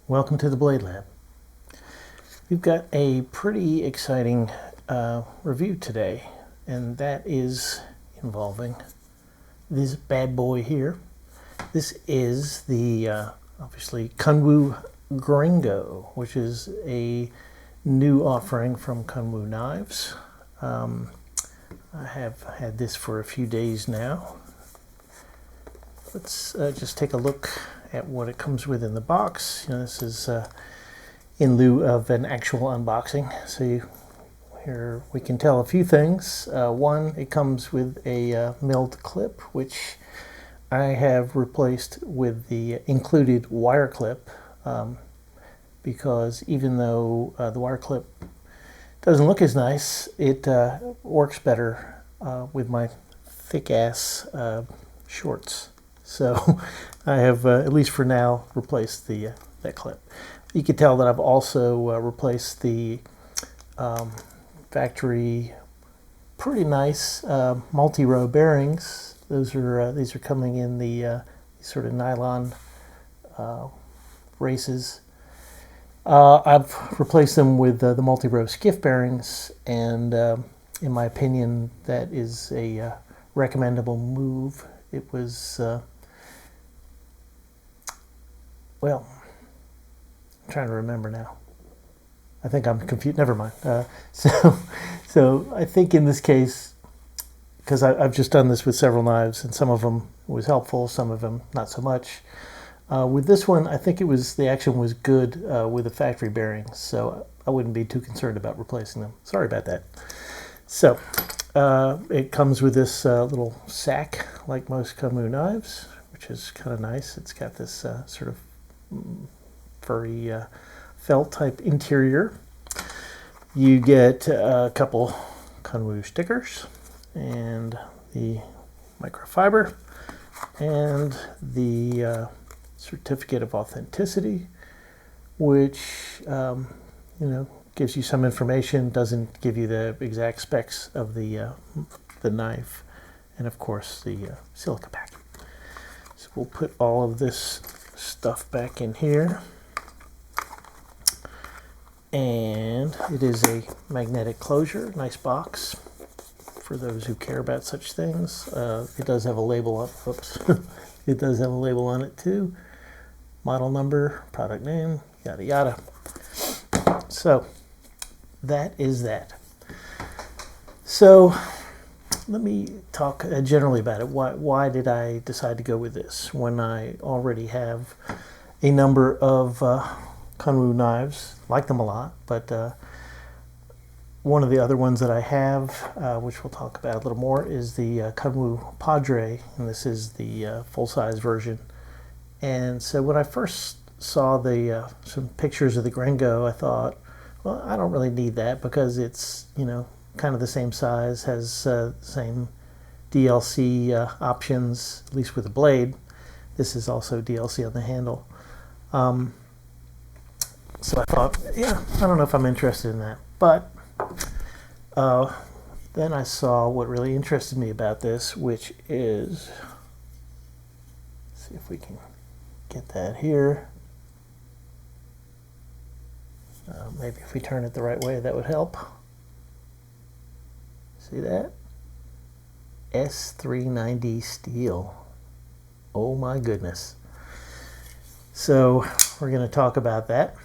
Welcome to the Blade Lab. We've got a pretty exciting review today, and that is involving this bad boy here. This is the obviously Kunwu Gringo, which is a new offering from Kunwu Knives. I have had this for a few days now. Let's just take a look at what it comes with in the box. This is in lieu of an actual unboxing. So here we can tell a few things. One, it comes with a milled clip, which I have replaced with the included wire clip, because even though the wire clip doesn't look as nice, it works better with my thick ass shorts. So I have, at least for now, replaced that clip. You can tell that I've also replaced the factory pretty nice multi-row bearings. These are coming in the sort of nylon races. I've replaced them with the multi-row skiff bearings, and in my opinion, that is a recommendable move. It was well, I'm trying to remember now. I think I'm confused. Never mind. So I think in this case, because I've just done this with several knives, and some of them was helpful, some of them not so much. With this one, I think the action was good with the factory bearings, so I wouldn't be too concerned about replacing them. Sorry about that. So it comes with this little sack, like most Kunwu knives, which is kind of nice. It's got this sort of furry felt type interior. You get a couple Kunwu stickers and the microfiber and the certificate of authenticity, which gives you some information, doesn't give you the exact specs of the knife, and of course the silica pack. So we'll put all of this stuff back in here, and it is a magnetic closure. Nice box for those who care about such things. It does have a label up. Oops. It does have a label on it too. Model number, product name, yada yada. So that is that. So let me talk generally about it. Why did I decide to go with this when I already have a number of Kunwu knives? Like them a lot, but one of the other ones that I have, which we'll talk about a little more, is the Kunwu Padre, and this is the full-size version. And so when I first saw some pictures of the Gringo, I thought, well, I don't really need that because it's kind of the same size, has the same DLC options, at least with the blade. This is also DLC on the handle. So I thought, yeah, I don't know if I'm interested in that. But then I saw what really interested me about this, which is, let's see if we can get that here. Maybe if we turn it the right way, that would help. See that? S390 steel. Oh my goodness. So we're going to talk about that.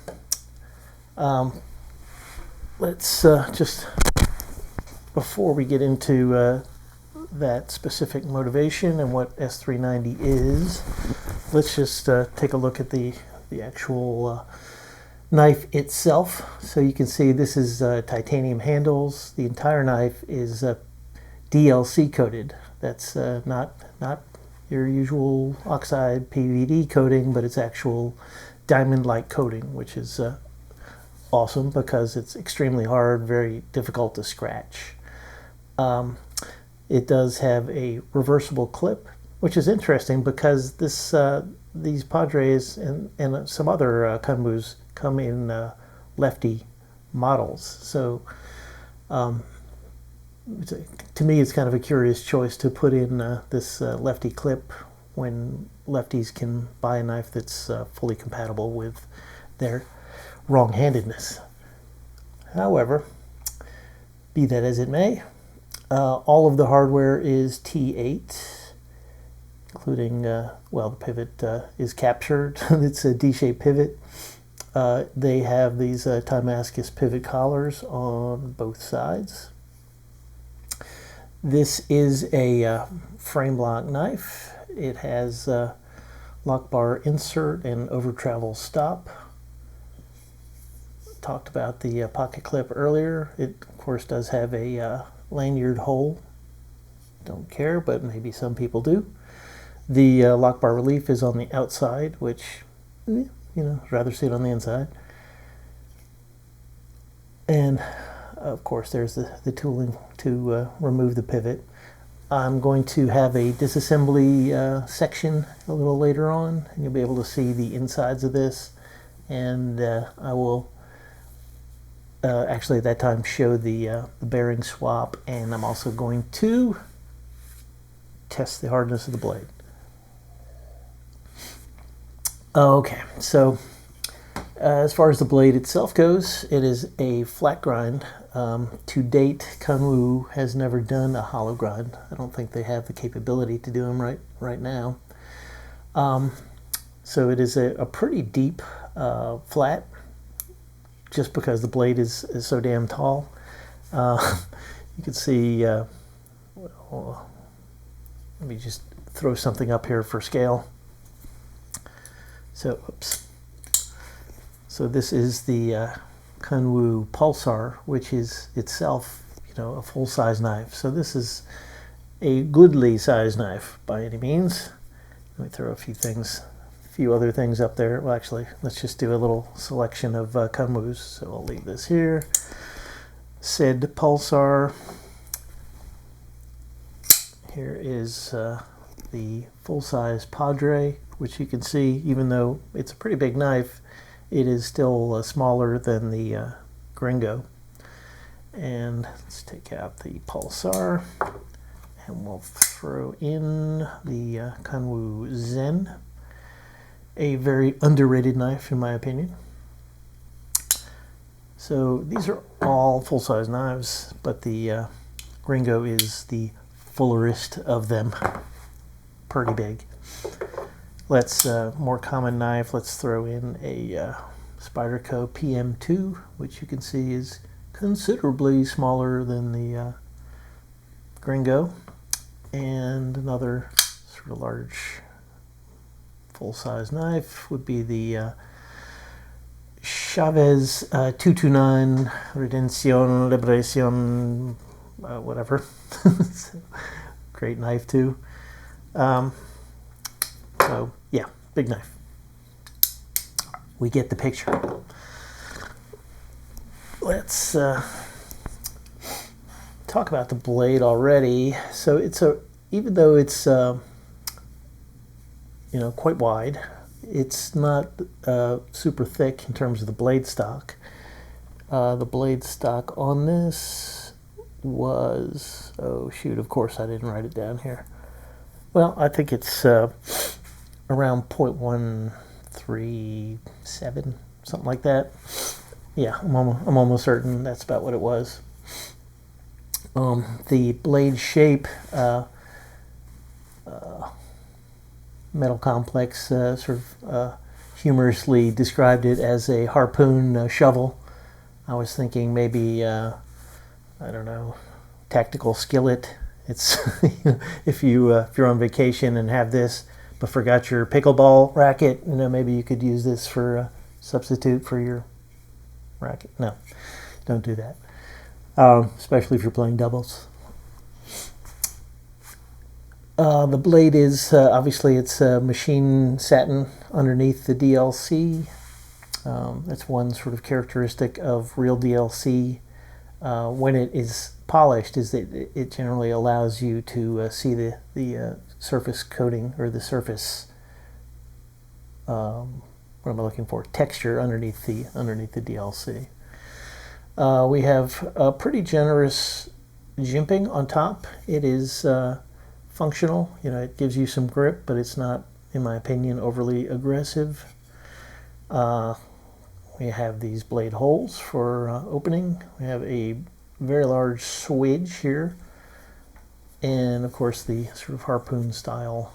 Let's just, before we get into that specific motivation and what S390 is, let's just take a look at the actual knife itself. So you can see this is titanium handles. The entire knife is DLC coated. That's not your usual oxide PVD coating, but it's actual diamond-like coating, which is awesome because it's extremely hard, very difficult to scratch. It does have a reversible clip, which is interesting because these Padres and some other Kunwus come in lefty models. So to me, it's kind of a curious choice to put in this lefty clip when lefties can buy a knife that's fully compatible with their wrong-handedness. However, be that as it may, all of the hardware is T8, including, well, the pivot is captured. It's a D-shaped pivot. They have these Damascus pivot collars on both sides. This is a frame lock knife. It has lock bar insert and over travel stop. Talked about the pocket clip earlier. It of course does have a lanyard hole. Don't care, but maybe some people do. The lock bar relief is on the outside, which, you know, I'd rather see it on the inside. And of course there's the tooling to remove the pivot. I'm going to have a disassembly section a little later on, and you'll be able to see the insides of this. And I will actually at that time show the bearing swap, and I'm also going to test the hardness of the blade. Okay, so as far as the blade itself goes, it is a flat grind. To date, Kunwu has never done a hollow grind. I don't think they have the capability to do them right now. So it is a pretty deep flat, just because the blade is so damn tall. You can see, well, let me just throw something up here for scale. So, oops. So this is the Kunwu Pulsar, which is itself, you know, a full-size knife. So this is a goodly size knife by any means. Let me throw a few other things up there. Well, actually, let's just do a little selection of Kunwus. So I'll leave this here. Said Pulsar. Here is the full-size Padre, which you can see, even though it's a pretty big knife, it is still smaller than the Gringo. And let's take out the Pulsar, and we'll throw in the Kunwu Zen, a very underrated knife in my opinion. So these are all full-size knives, but the Gringo is the fullerest of them. Pretty big. Let's more common knife. Let's throw in a Spyderco PM2, which you can see is considerably smaller than the Gringo, and another sort of large full-size knife would be the Chavez 229 Redención Liberación, whatever. Great knife too. So yeah, big knife. We get the picture. Let's talk about the blade already. So it's even though it's you know, quite wide, it's not super thick in terms of the blade stock. The blade stock on this was, oh shoot, of course I didn't write it down here. Well, I think it's around 0.137, something like that. Yeah, I'm almost certain that's about what it was. The blade shape, Metal Complex sort of humorously described it as a harpoon shovel. I was thinking maybe, I don't know, tactical skillet. It's if you're on vacation and have this, but forgot your pickleball racket, you know, maybe you could use this for a substitute for your racket. No, don't do that. Especially if you're playing doubles. The blade is obviously it's machine satin underneath the DLC. That's one sort of characteristic of real DLC. When it is polished, is that it generally allows you to see the surface coating, or the surface, what am I looking for? Texture underneath the DLC. We have a pretty generous jimping on top. It is functional. You know, it gives you some grip, but it's not, in my opinion, overly aggressive. we have these blade holes for opening. We have a very large swedge here, and of course the sort of harpoon style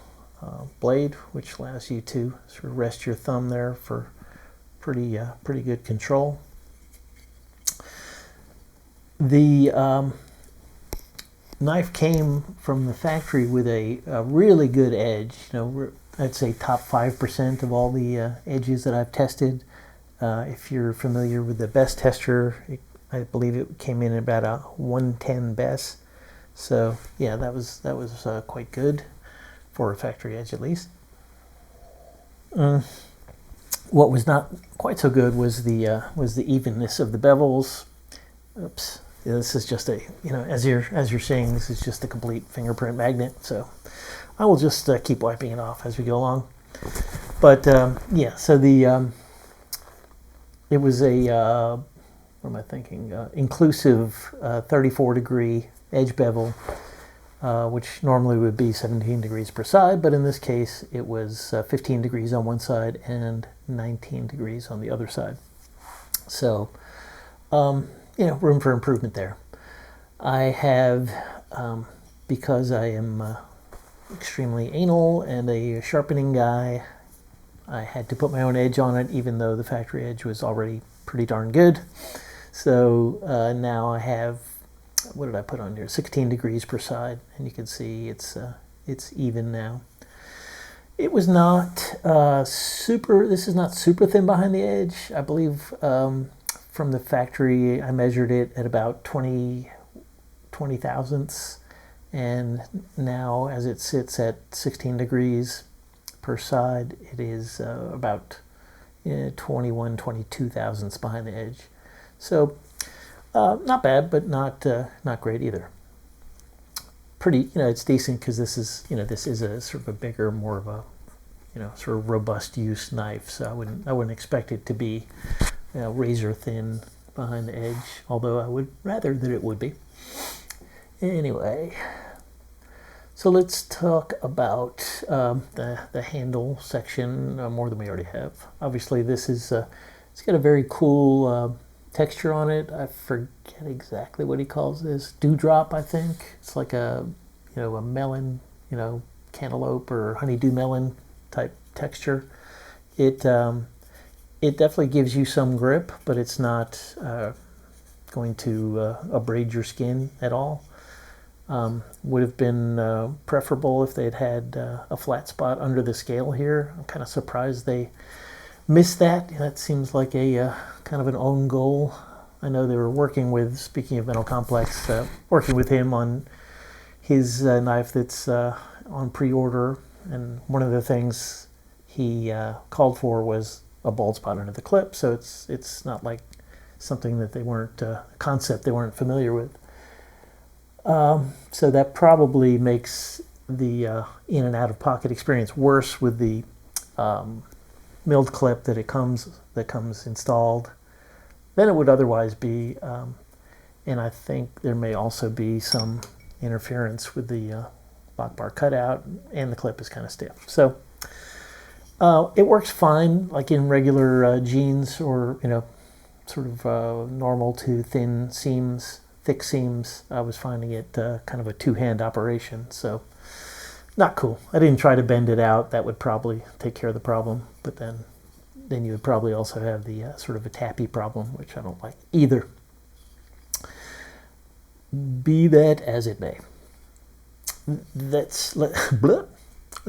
blade, which allows you to sort of rest your thumb there for pretty good control. The knife came from the factory with a really good edge. You know, I'd say top 5% of all the edges that I've tested. If you're familiar with the best tester, I believe it came in at about a 110 best. So yeah, that was quite good for a factory edge, at least. What was not quite so good was the evenness of the bevels. Oops. Yeah, this is just a, you know, as you're seeing, this is just a complete fingerprint magnet. So I will just keep wiping it off as we go along. But yeah, so the it was a what am I thinking? Inclusive 34-degree edge bevel, which normally would be 17 degrees per side, but in this case it was 15 degrees on one side and 19 degrees on the other side. So you know, room for improvement there. I have, because I am extremely anal and a sharpening guy, I had to put my own edge on it, even though the factory edge was already pretty darn good. So now I have, what did I put on here? 16 degrees per side, and you can see it's even now. It was not this is not super thin behind the edge. I believe from the factory I measured it at about 20 thousandths, and now as it sits at 16 degrees per side, it is about 22 thousandths behind the edge. So not bad, but not great either. Pretty, you know, it's decent because this is, you know, this is a sort of a bigger, more of a, you know, sort of robust use knife. So I wouldn't expect it to be, you know, razor thin behind the edge, although I would rather that it would be. Anyway, so let's talk about the handle section more than we already have. Obviously, this is it's got a very cool texture on it. I forget exactly what he calls this. Dewdrop, I think. It's like a, you know, a melon, you know, cantaloupe or honeydew melon type texture. It definitely gives you some grip, but it's not going to abrade your skin at all. Would have been preferable if they'd had a flat spot under the scale here. I'm kind of surprised they missed that. That seems like a kind of an own goal. I know they were working with, speaking of Metal Complex, working with him on his knife that's on pre-order, and one of the things he called for was a bald spot under the clip, so it's not like something that they weren't, concept they weren't familiar with. So that probably makes the in and out of pocket experience worse with the milled clip that comes installed than it would otherwise be, and I think there may also be some interference with the lock bar cutout, and the clip is kind of stiff. So it works fine, like in regular jeans, or, you know, sort of normal to thin seams, thick seams. I was finding it kind of a two-hand operation, so not cool. I didn't try to bend it out. That would probably take care of the problem, but then you would probably also have the sort of a tappy problem, which I don't like either. Be that as it may. Let's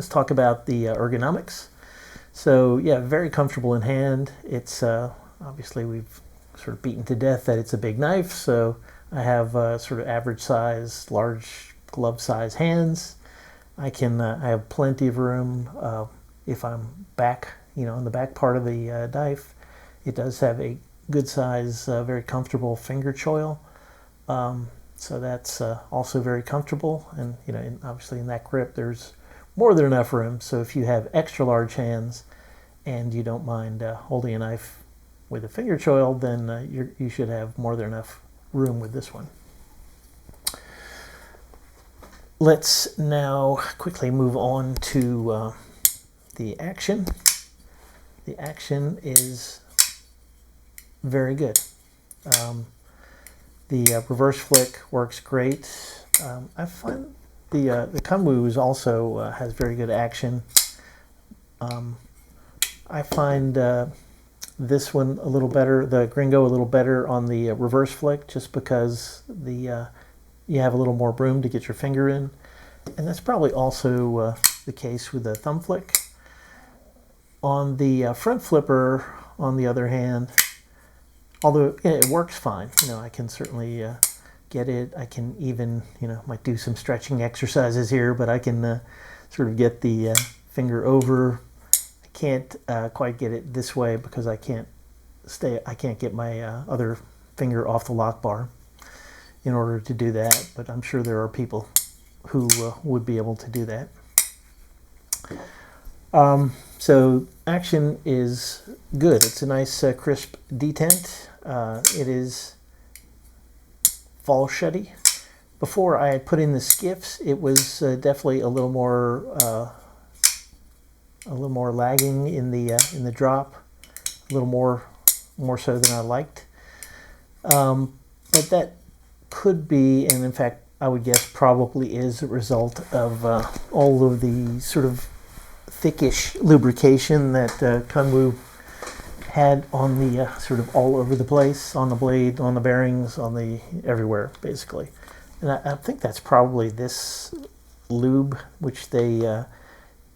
talk about the ergonomics. So yeah, very comfortable in hand. It's obviously we've sort of beaten to death that it's a big knife, so I have sort of average size, large glove size hands. I have plenty of room if I'm back, you know, in the back part of the knife. It does have a good size, very comfortable finger choil. So that's also very comfortable, and, you know, obviously in that grip there's more than enough room. So if you have extra large hands and you don't mind holding a knife with a finger choil, then you should have more than enough room with this one. Let's now quickly move on to the action. The action is very good. The reverse flick works great. I find the Kunwu is also has very good action. I find this one a little better, the Gringo a little better on the reverse flick, just because you have a little more room to get your finger in, and that's probably also the case with the thumb flick. On the front flipper, on the other hand, although it works fine, I can certainly get it. I can even, might do some stretching exercises here, but I can sort of get the finger over. I can't quite get it this way because I can't get my other finger off the lock bar in order to do that, but I'm sure there are people who would be able to do that. So action is good. It's a nice crisp detent. It is fall shutty. Before I had put in the skiffs, it was definitely a little more lagging in the drop, a little more so than I liked. But that could be, and in fact, I would guess probably is a result of all of the sort of thickish lubrication that Kunwu had on the sort of all over the place, on the blade, on the bearings, on the everywhere, basically. And I think that's probably this lube, which they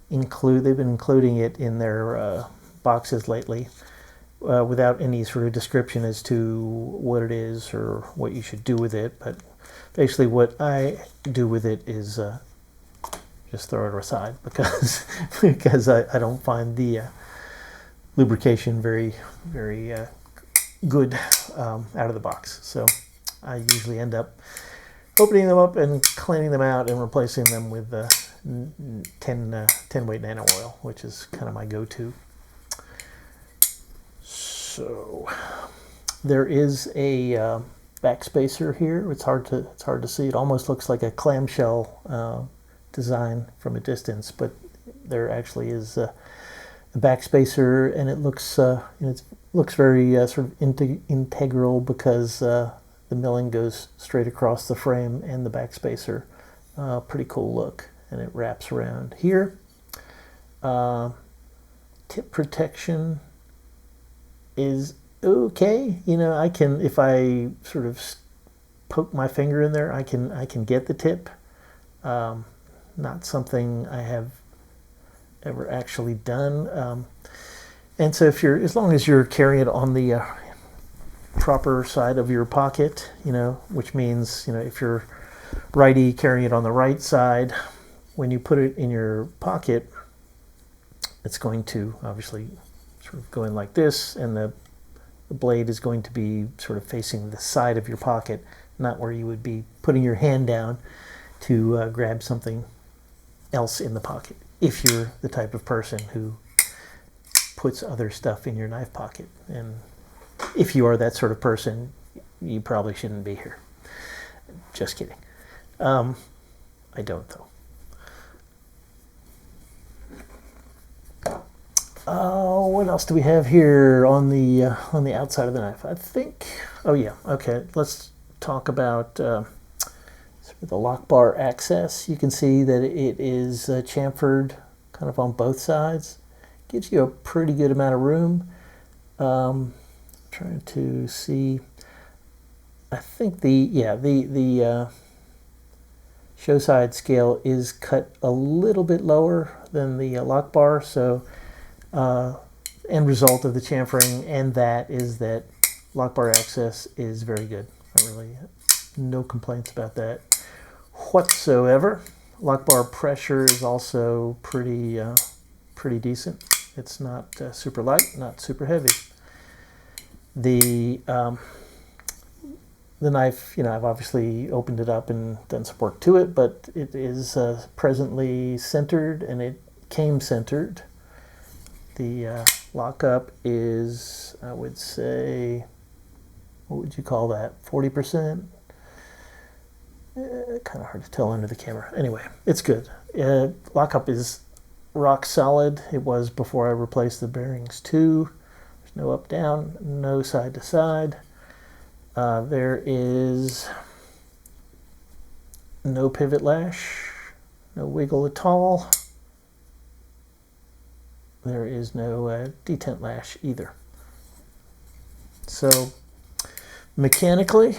include. They've been including it in their boxes lately, without any sort of description as to what it is or what you should do with it. But basically what I do with it is just throw it aside because I don't find the lubrication very good out of the box. So I usually end up opening them up and cleaning them out and replacing them with 10 weight nano oil, which is kind of my go-to. So there is a backspacer here. It's hard to see. It almost looks like a clamshell design from a distance, but there actually is a backspacer, and it looks very sort of integral because the milling goes straight across the frame and the backspacer. Pretty cool look, and it wraps around here. Tip protection is okay. I can, if I sort of poke my finger in there, I can get the tip. Not something I have ever actually done. And so as long as you're carrying it on the proper side of your pocket, which means, if you're righty, carrying it on the right side, when you put it in your pocket, it's going to obviously sort of go in like this, and the blade is going to be sort of facing the side of your pocket, not where you would be putting your hand down to grab something else in the pocket, if you're the type of person who puts other stuff in your knife pocket. And if you are that sort of person, you probably shouldn't be here. Just kidding. I don't, though. What else do we have here on the outside of the knife? I think. Oh yeah. Okay. Let's talk about the lock bar access. You can see that it is chamfered kind of on both sides. Gives you a pretty good amount of room. Trying to see. I think the show side scale is cut a little bit lower than the lock bar, so end result of the chamfering and that is that lock bar access is very good. I really no complaints about that whatsoever. Lock bar pressure is also pretty decent. It's not super light, not super heavy. The knife, I've obviously opened it up and done some work to it, but it is presently centered, and it came centered. The lockup is, I would say, what would you call that? 40%? Kind of hard to tell under the camera. Anyway, it's good. Lockup is rock solid. It was before I replaced the bearings too. There's no up down, no side to side. There is no pivot lash, no wiggle at all. There is no detent lash either. So mechanically,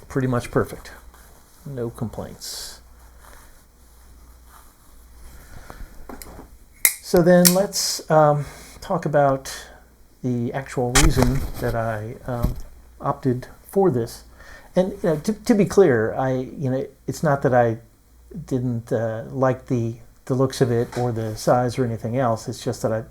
pretty much perfect. No complaints. So then let's talk about the actual reason that I opted for this. And to be clear, it's not that I didn't like the looks of it or the size or anything else. It's just that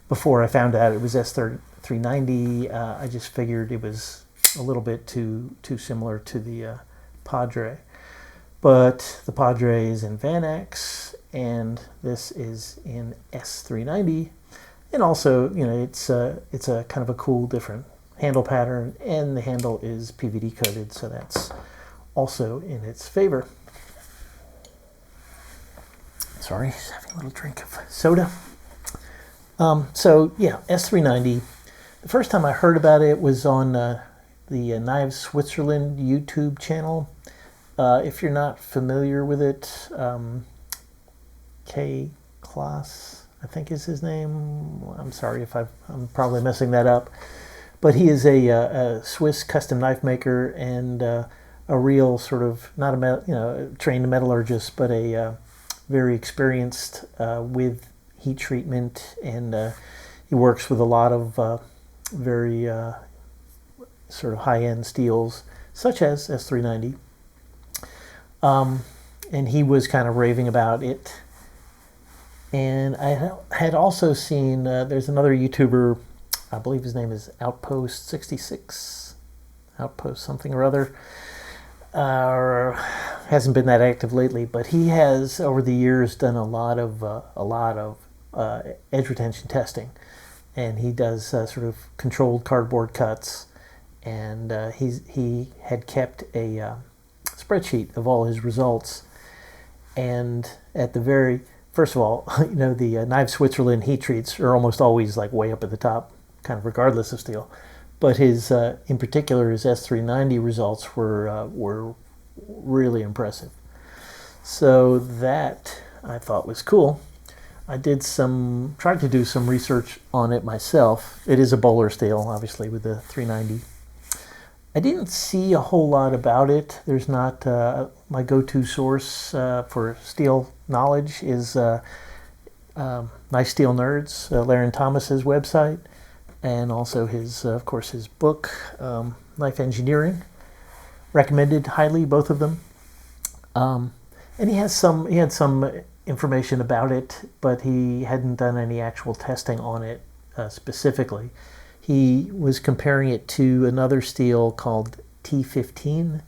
before I found out it was S390, I just figured it was a little bit too similar to the Padre. But the Padre is in Vanax, and this is in S390, and also it's a kind of a cool different handle pattern, and the handle is PVD coated, so that's also in its favor. Sorry, just having a little drink of soda. So yeah, S390. The first time I heard about it was on the Knives Switzerland YouTube channel. If you're not familiar with it, KKnives, I think is his name. I'm sorry if I'm probably messing that up. But he is a Swiss custom knife maker and a real sort of, not a trained metallurgist, but a very experienced with heat treatment, and he works with a lot of very sort of high-end steels, such as S390. And he was kind of raving about it. And I had also seen, there's another YouTuber, I believe his name is Outpost 66, Outpost something or other. Hasn't been that active lately, but he has over the years done a lot of edge retention testing, and he does sort of controlled cardboard cuts, and he had kept a spreadsheet of all his results, and at the very first of all, the Knives Switzerland heat treats are almost always like way up at the top, kind of regardless of steel. But his, in particular, his S390 results were really impressive. So that I thought was cool. I tried to do some research on it myself. It is a Bohler steel, obviously, with the 390. I didn't see a whole lot about it. There's not my go-to source for steel knowledge is Nice Steel Nerds, Laren Thomas's website, and also his, of course, his book, Knife Engineering. Recommended highly, both of them. And he had some information about it, but he hadn't done any actual testing on it specifically. He was comparing it to another steel called T15,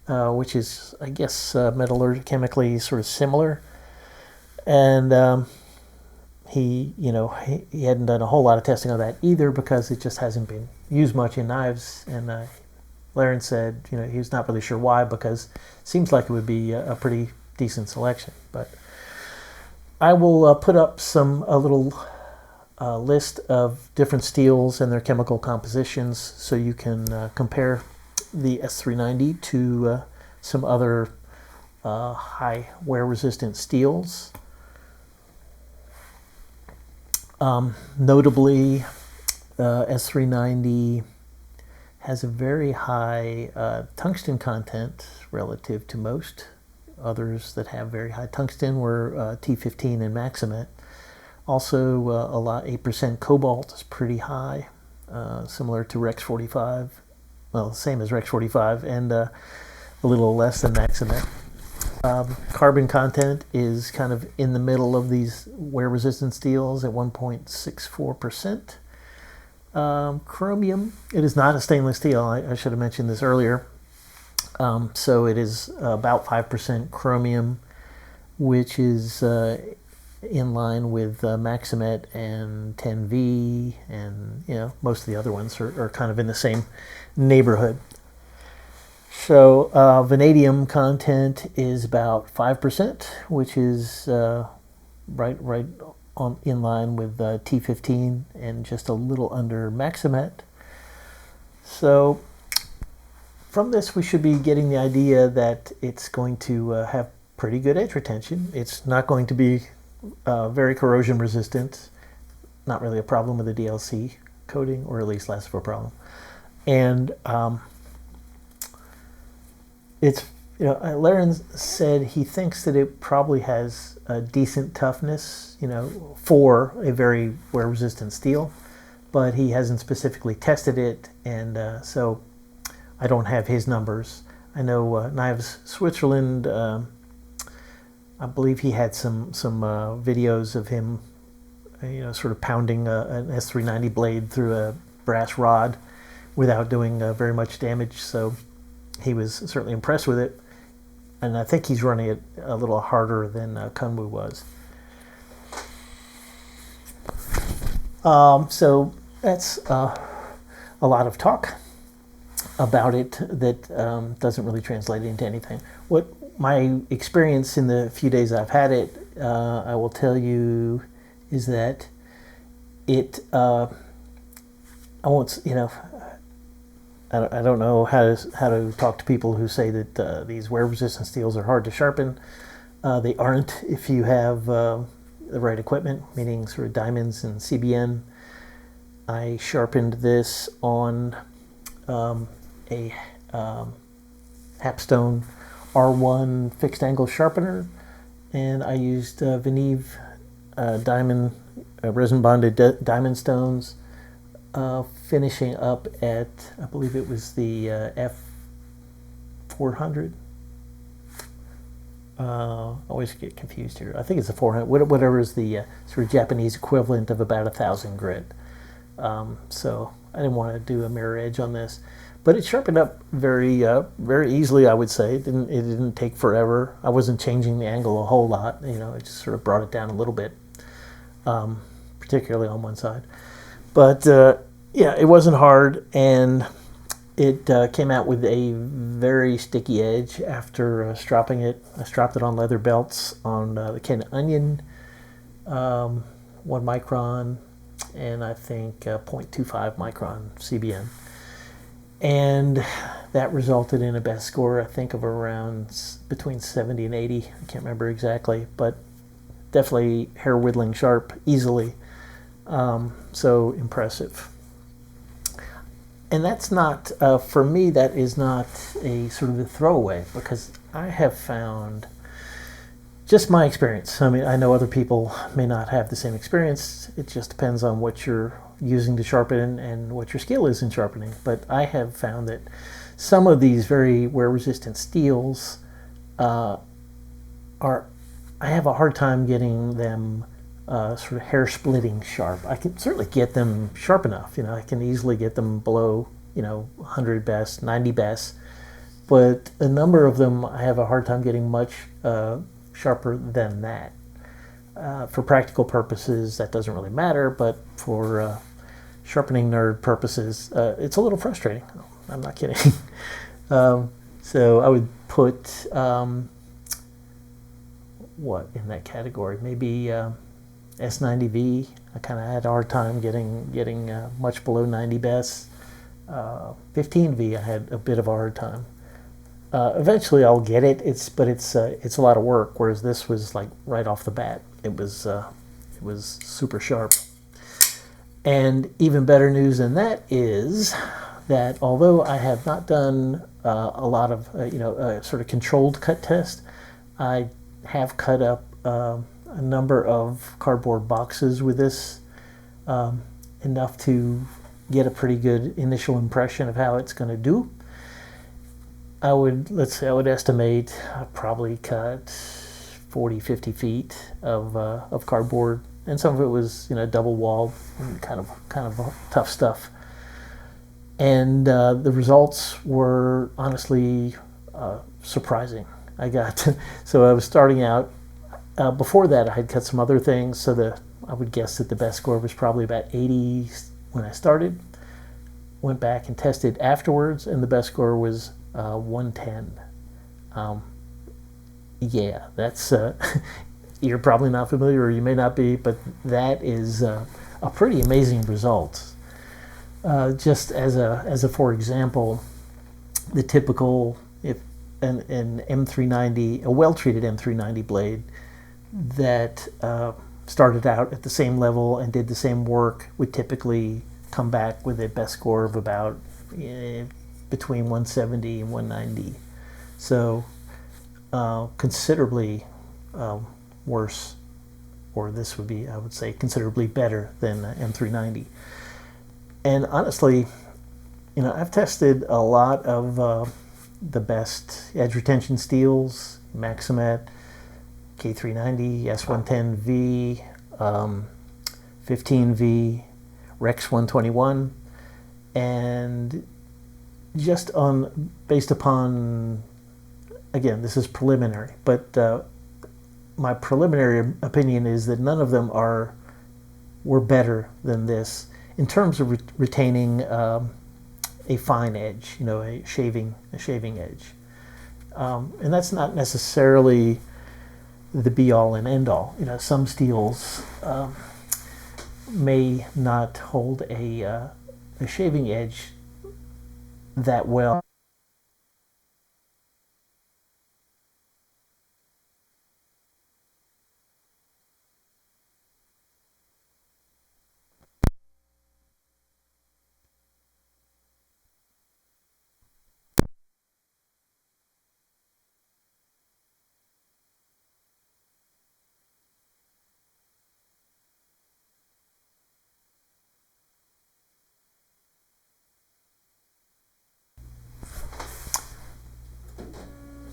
which is, I guess, metallurgically sort of similar. And he hadn't done a whole lot of testing on that either, because it just hasn't been used much in knives. And Laren said, he was not really sure why, because it seems like it would be a pretty decent selection. But I will put up a little list of different steels and their chemical compositions, so you can compare the S390 to some other high wear resistant steels. Notably, S390 has a very high tungsten content relative to most others that have very high tungsten, were T15 and Maximet. Also, 8% cobalt is pretty high, similar to Rex 45. Well, same as Rex 45, and a little less than Maximet. Carbon content is kind of in the middle of these wear-resistant steels at 1.64%. Chromium, it is not a stainless steel. I should have mentioned this earlier. So it is about 5% chromium, which is in line with Maximet and 10V, and most of the other ones are kind of in the same neighborhood. So vanadium content is about 5%, which is right in line with T15 and just a little under Maximet. So from this, we should be getting the idea that it's going to have pretty good edge retention. It's not going to be very corrosion resistant. Not really a problem with the DLC coating, or at least less of a problem. And it's, Laren said he thinks that it probably has a decent toughness, for a very wear-resistant steel, but he hasn't specifically tested it, and so I don't have his numbers. I know Knives Switzerland, I believe he had some videos of him, sort of pounding an S390 blade through a brass rod without doing very much damage, so he was certainly impressed with it. And I think he's running it a little harder than Kunwu was. So that's a lot of talk about it that doesn't really translate into anything. What my experience in the few days I've had it, I will tell you, is that it, I won't, I don't know how to talk to people who say that these wear-resistant steels are hard to sharpen. They aren't if you have the right equipment, meaning sort of diamonds and CBN. I sharpened this on a Hapstone R1 fixed angle sharpener, and I used Venive diamond, resin bonded diamond stones, finishing up at, I believe it was the F400. I always get confused here. I think it's the 400, whatever is the sort of Japanese equivalent of about 1,000 grit. So I didn't want to do a mirror edge on this, but it sharpened up very easily, I would say. It didn't take forever. I wasn't changing the angle a whole lot. It just sort of brought it down a little bit, particularly on one side. But yeah, it wasn't hard, and it came out with a very sticky edge after stropping it. I stropped it on leather belts on the Ken Onion, 1 micron, and I think 0.25 micron CBN. And that resulted in a best score, I think, of around between 70 and 80. I can't remember exactly, but definitely hair whittling sharp, easily. So impressive. And that's not, for me, that is not a sort of a throwaway, because I have found, just my experience, I mean, I know other people may not have the same experience. It just depends on what you're using to sharpen and what your skill is in sharpening. But I have found that some of these very wear-resistant steels I have a hard time getting them sort of hair splitting sharp. I can certainly get them sharp enough. I can easily get them below 100 best, 90 best, but a number of them I have a hard time getting much sharper than that. For practical purposes, that doesn't really matter, but for sharpening nerd purposes, it's a little frustrating. I'm not kidding. So I would put what in that category? Maybe S90V. I kind of had a hard time getting much below 90 best. 15V, I had a bit of a hard time. Eventually, I'll get it. It's a lot of work. Whereas this was like right off the bat. It was super sharp. And even better news than that is that although I have not done a lot of sort of controlled cut test, I have cut up a number of cardboard boxes with this, enough to get a pretty good initial impression of how it's going to do. I would estimate I probably cut 40, 50 feet of cardboard, and some of it was double walled, kind of tough stuff. And the results were honestly surprising. So I was starting out. Before that, I had cut some other things, so I would guess that the best score was probably about 80 when I started. Went back and tested afterwards, and the best score was 110. Yeah, that's you're probably not familiar, or you may not be, but that is a pretty amazing result. Just as a for example, the typical, if an M390, a well-treated M390 blade that started out at the same level and did the same work would typically come back with a best score of about between 170 and 190. So considerably worse, or this would be, I would say, considerably better than M390. And honestly, I've tested a lot of the best edge retention steels, Maximat, K390, S110V, 15V, Rex 121, and just based upon, again, this is preliminary, but my preliminary opinion is that none of them were better than this in terms of retaining a fine edge, a shaving edge, and that's not necessarily the be-all and end-all. Some steels may not hold a shaving edge that well.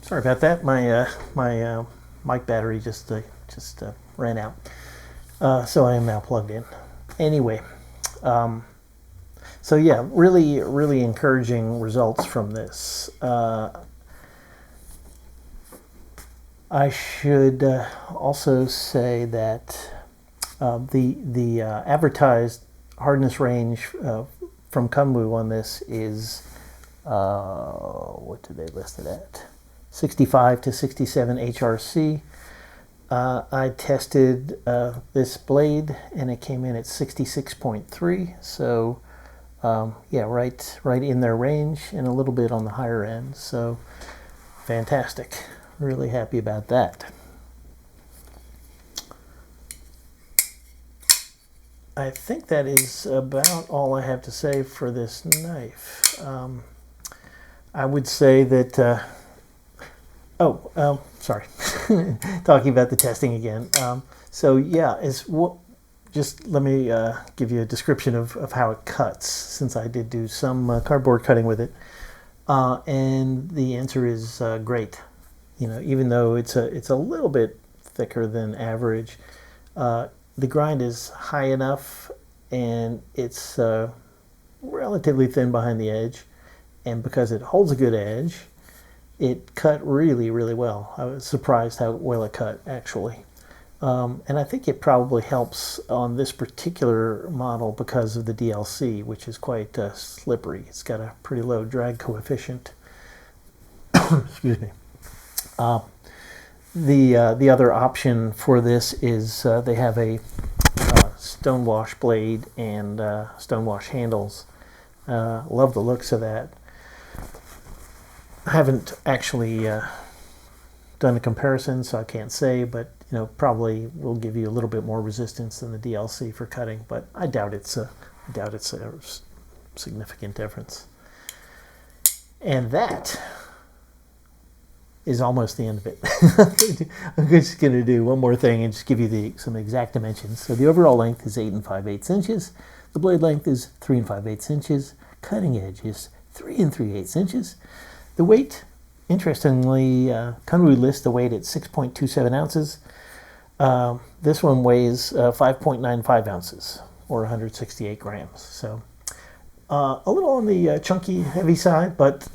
Sorry about that. My mic battery just ran out, so I am now plugged in. Anyway, so yeah, really encouraging results from this. I should also say that the advertised hardness range from Kunwu on this is what did they list it at? 65 to 67 HRC. I tested this blade and it came in at 66.3, so yeah, right in their range and a little bit on the higher end, so fantastic. Really happy about that. I think that is about all I have to say for this knife. I would say that sorry, talking about the testing again. So yeah, just let me give you a description of how it cuts, since I did do some cardboard cutting with it, and the answer is great. Even though it's a little bit thicker than average, the grind is high enough, and it's relatively thin behind the edge, and because it holds a good edge, it cut really well. I was surprised how well it cut, actually. And I think it probably helps on this particular model because of the DLC, which is quite slippery. It's got a pretty low drag coefficient. Excuse me. The other option for this is they have a stonewash blade and stonewash handles. Love the looks of that. I haven't actually done a comparison, so I can't say, but probably will give you a little bit more resistance than the DLC for cutting, but I doubt it's a significant difference. And that is almost the end of it. I'm just going to do one more thing and just give you some exact dimensions. So the overall length is 8 5/8 inches. The blade length is 3 5/8 inches. Cutting edge is 3 3/8 inches. The weight, interestingly, Kunwu lists the weight at 6.27 ounces. This one weighs 5.95 ounces, or 168 grams. So a little on the chunky, heavy side, but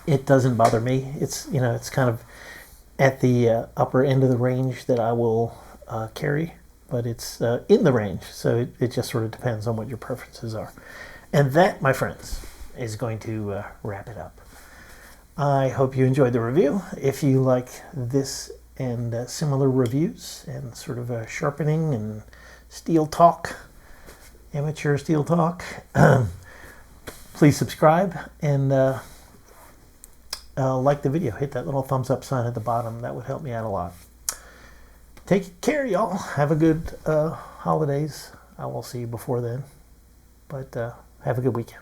it doesn't bother me. It's it's kind of at the upper end of the range that I will carry, but it's in the range, so it just sort of depends on what your preferences are. And that, my friends, is going to wrap it up. I hope you enjoyed the review. If you like this and similar reviews and sort of sharpening and steel talk, amateur steel talk, please subscribe and like the video. Hit that little thumbs up sign at the bottom. That would help me out a lot. Take care, y'all. Have a good holidays. I will see you before then, but have a good weekend.